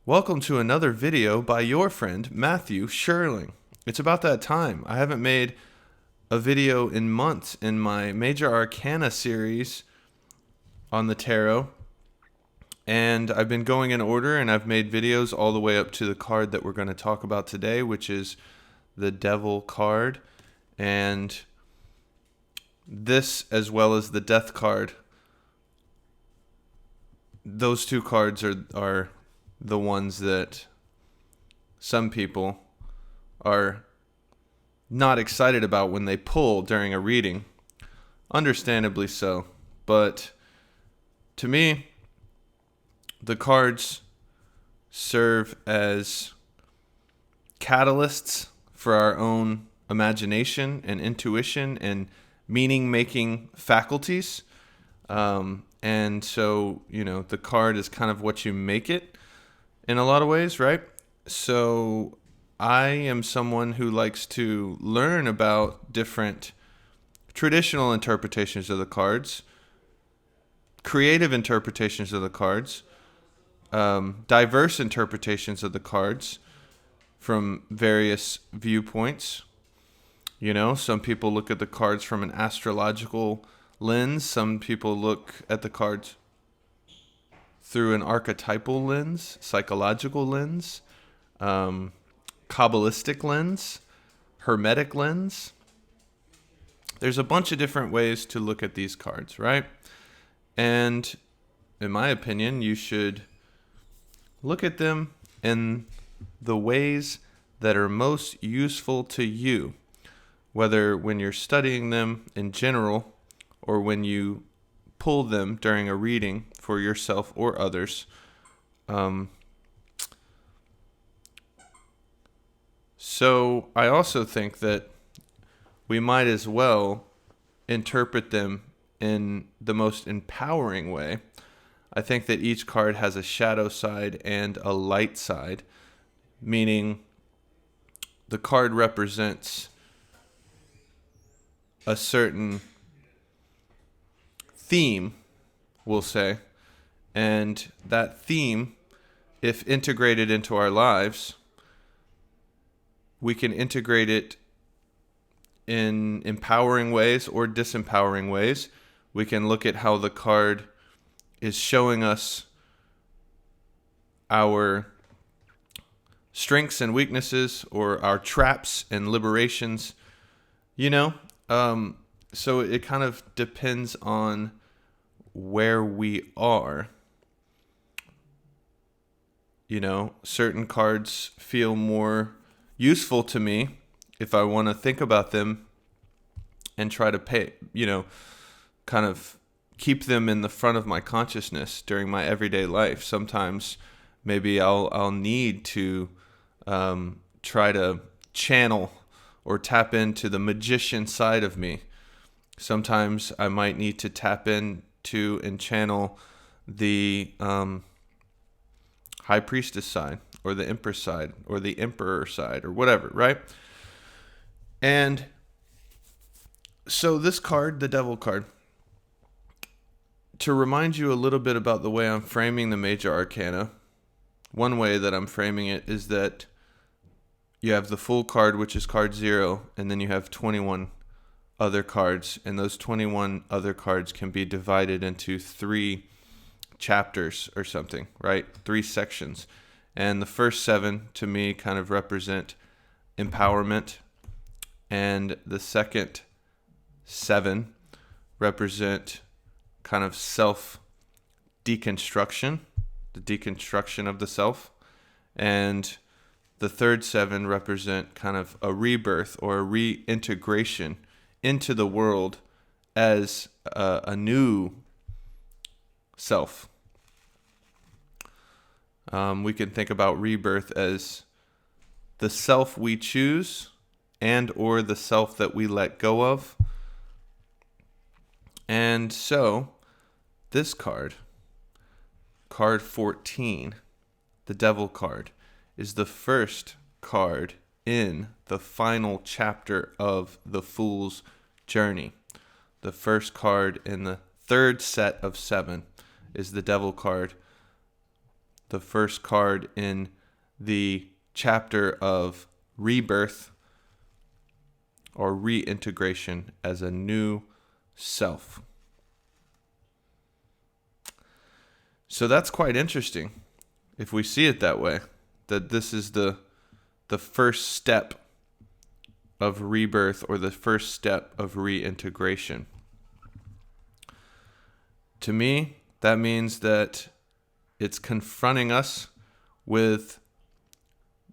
Welcome to another video by your friend Matthew Sherling. It's about that time. I haven't made a video in months in my Major Arcana series on the tarot, and I've been going in order, and I've made videos all the way up to the card that we're going to talk about today, which is the Devil card, and this as well as the Death card. Those two cards are the ones that some people are not excited about when they pull during a reading. Understandably so. But to me, the cards serve as catalysts for our own imagination and intuition and meaning-making faculties. And so, the card is kind of what you make it in a lot of ways, right? So I am someone who likes to learn about different traditional interpretations of the cards, creative interpretations of the cards, diverse interpretations of the cards from various viewpoints. Some people look at the cards from an astrological lens. Some people look at the cards through an archetypal lens, psychological lens, Kabbalistic lens, Hermetic lens. There's a bunch of different ways to look at these cards, right? And in my opinion, you should look at them in the ways that are most useful to you, whether when you're studying them in general or when you pull them during a reading for yourself or others. So I also think that we might as well interpret them in the most empowering way. I think that each card has a shadow side and a light side, meaning the card represents a certain theme, we'll say, and that theme, if integrated into our lives, we can integrate it in empowering ways or disempowering ways. We can look at how the card is showing us our strengths and weaknesses or our traps and liberations, So it kind of depends on where we are. Certain cards feel more useful to me if I want to think about them and try to kind of keep them in the front of my consciousness during my everyday life. Sometimes maybe I'll need to try to channel or tap into the magician side of me. Sometimes I might need to tap into and channel the high priestess side or the empress side or the emperor side or whatever, right? And so this card, the Devil card, to remind you a little bit about the way I'm framing the Major Arcana, one way that I'm framing it is that you have the full card, which is card 0, and then you have 21 other cards, and those 21 other cards can be divided into 3 chapters or something, right? 3 sections. And the first 7 to me kind of represent empowerment, and the second 7 represent kind of self deconstruction, the deconstruction of the self, and the third 7 represent kind of a rebirth or a reintegration into the world as a new self. We can think about rebirth as the self we choose and or the self that we let go of. And so this card 14, the Devil card, is the first card in the final chapter of the Fool's Journey. The first card in the third set of 7 is the Devil card, the first card in the chapter of rebirth or reintegration as a new self. So that's quite interesting if we see it that way, that this is the first step of rebirth or the first step of reintegration. To me, that means that it's confronting us with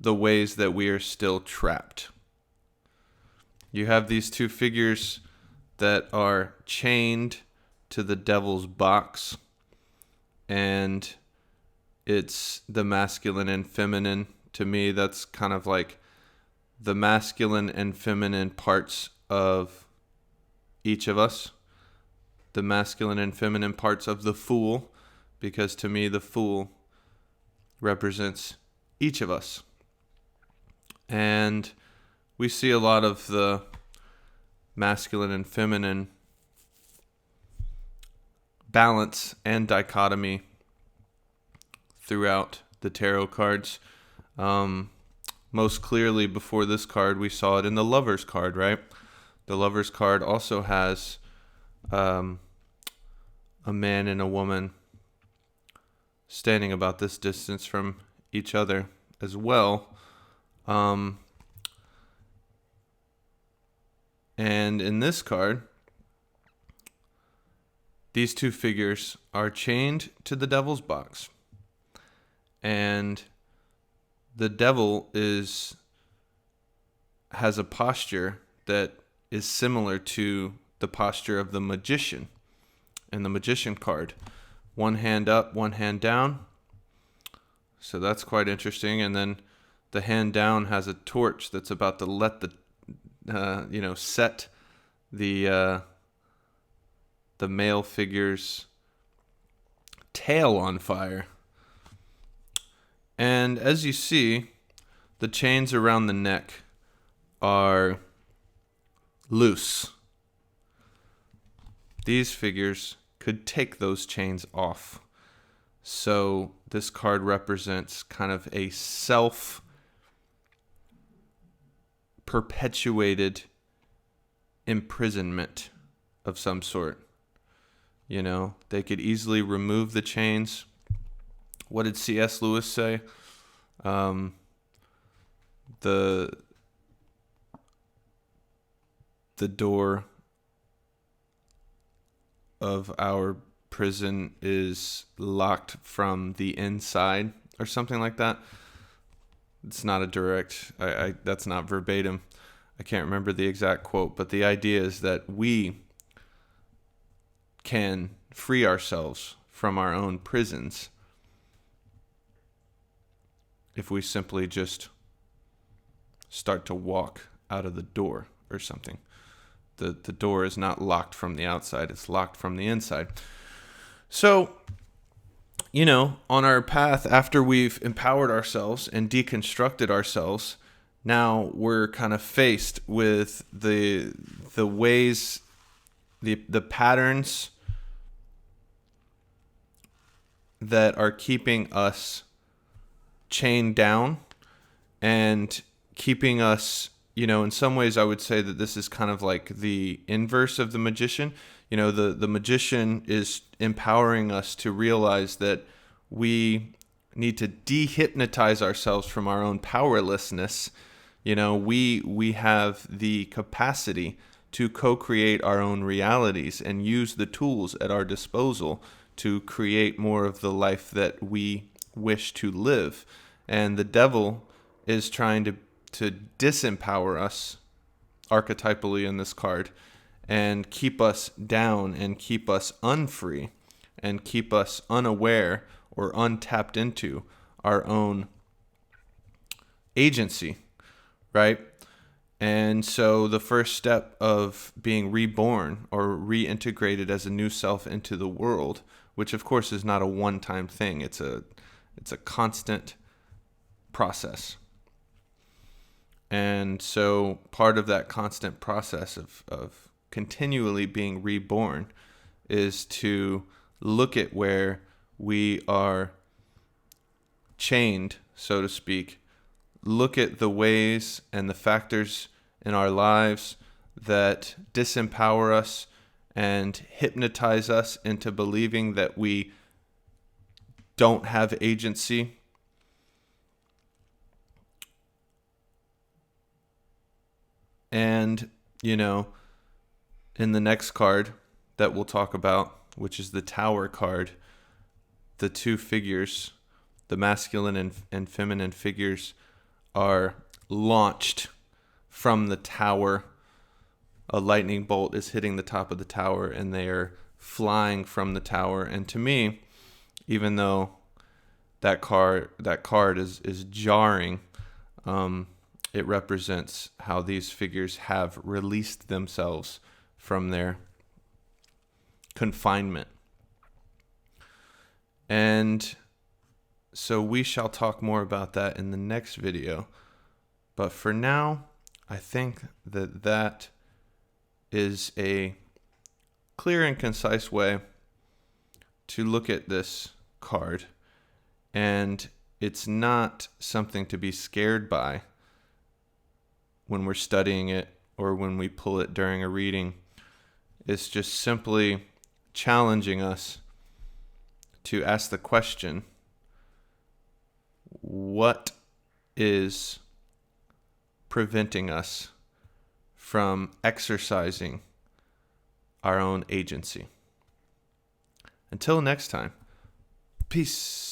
the ways that we are still trapped. You have these two figures that are chained to the devil's box, and it's the masculine and feminine. To me, that's kind of like the masculine and feminine parts of each of us. The masculine and feminine parts of the fool, because to me, the fool represents each of us. And we see a lot of the masculine and feminine balance and dichotomy throughout the tarot cards. Most clearly before this card, we saw it in the Lover's card, right? The Lover's card also has a man and a woman standing about this distance from each other as well. And in this card, these two figures are chained to the devil's box. And the devil has a posture that is similar to the posture of the magician in the magician card. One hand up, one hand down. So that's quite interesting. And then the hand down has a torch that's about to let set the male figure's tail on fire. And as you see, the chains around the neck are loose. These figures could take those chains off. So this card represents kind of a self-perpetuated imprisonment of some sort. You know, they could easily remove the chains. What did C.S. Lewis say? The door of our prison is locked from the inside, or something like that. It's not a direct, that's not verbatim. I can't remember the exact quote, but the idea is that we can free ourselves from our own prisons if we simply just start to walk out of the door or something. The door is not locked from the outside, it's locked from the inside. So, you know, on our path, after we've empowered ourselves and deconstructed ourselves, now we're kind of faced with the ways, the patterns that are keeping us chained down and keeping us, you know, in some ways I would say that this is kind of like the inverse of the magician. You know, the magician is empowering us to realize that we need to dehypnotize ourselves from our own powerlessness. You know, we have the capacity to co-create our own realities and use the tools at our disposal to create more of the life that we wish to live. And the devil is trying to disempower us archetypally in this card and keep us down and keep us unfree and keep us unaware or untapped into our own agency, right? And so the first step of being reborn or reintegrated as a new self into the world, which of course is not a one-time thing, it's a constant process. And so part of that constant process of continually being reborn is to look at where we are chained, so to speak, look at the ways and the factors in our lives that disempower us and hypnotize us into believing that we don't have agency. And, in the next card that we'll talk about, which is the Tower card, the two figures, the masculine and feminine figures, are launched from the tower. A lightning bolt is hitting the top of the tower, and they are flying from the tower. And to me, even though that card is jarring, it represents how these figures have released themselves from their confinement. And so we shall talk more about that in the next video. But for now, I think that is a clear and concise way to look at this card. And it's not something to be scared by when we're studying it or when we pull it during a reading. It's just simply challenging us to ask the question, what is preventing us from exercising our own agency? Until next time, peace.